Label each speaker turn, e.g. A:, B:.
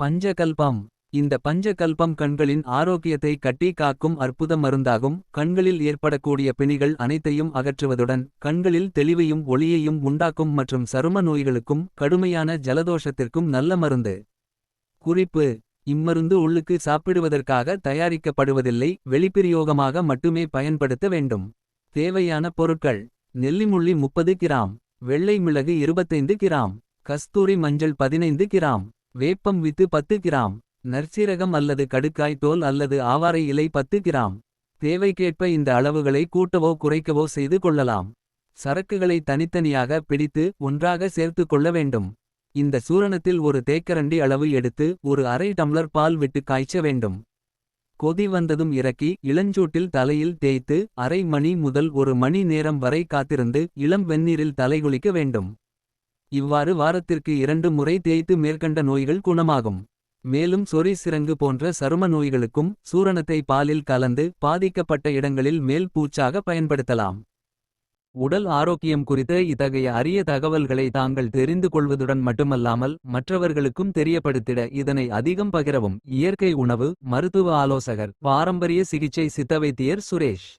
A: பஞ்சகல்பம். இந்த பஞ்சகல்பம் கண்களின் ஆரோக்கியத்தை கட்டி காக்கும் அற்புத மருந்தாகும். கண்களில் ஏற்படக்கூடிய பிணிகள் அனைத்தையும் அகற்றுவதுடன் கண்களில் தெளிவையும் ஒளியையும் உண்டாக்கும் மற்றும் சரும நோய்களுக்கும் கடுமையான ஜலதோஷத்திற்கும் நல்ல மருந்து. குறிப்பு: இம்மருந்து உள்ளுக்கு சாப்பிடுவதற்காக தயாரிக்கப்படுவதில்லை, வெளிப்பிரயோகமாக மட்டுமே பயன்படுத்த வேண்டும். தேவையான பொருட்கள்: நெல்லிமுள்ளி 30 கிராம், வெள்ளை மிளகு 25 கிராம், கஸ்தூரி மஞ்சள் 15 கிராம், வேப்பம் வித்து 10 கிராம், நற்சீரகம் அல்லது கடுக்காய் தோல் அல்லது ஆவாரை இலை 10 கிராம். தேவைக்கேற்ப இந்த அளவுகளை கூட்டவோ குறைக்கவோ செய்து கொள்ளலாம். சரக்குகளை தனித்தனியாக பிடித்து ஒன்றாக சேர்த்து கொள்ள வேண்டும். இந்த சூரணத்தில் ஒரு தேக்கரண்டி அளவு எடுத்து ஒரு அரை டம்ளர் பால் விட்டு காய்ச்ச வேண்டும். கொதி வந்ததும் இறக்கி இளஞ்சூட்டில் தலையில் தேய்த்து அரை மணி முதல் ஒரு மணி நேரம் வரை காத்திருந்து இளம் வெந்நீரில் தலைகுளிக்க வேண்டும். இவ்வாறு வாரத்திற்கு 2 முறை தேய்த்து மேற்கண்ட நோய்கள் குணமாகும். மேலும் சொறி சிரங்கு போன்ற சரும நோய்களுக்கும் சூரணத்தை பாலில் கலந்து பாதிக்கப்பட்ட இடங்களில் மேல் பூச்சாக பயன்படுத்தலாம். உடல் ஆரோக்கியம் குறித்த இத்தகைய அரிய தகவல்களை தாங்கள் தெரிந்து கொள்வதுடன் மட்டுமல்லாமல் மற்றவர்களுக்கும் தெரியப்படுத்திட இதனை அதிகம் பகிரவும். இயற்கை உணவு மருத்துவ ஆலோசகர், பாரம்பரிய சிகிச்சை சித்த வைத்தியர் சுரேஷ்.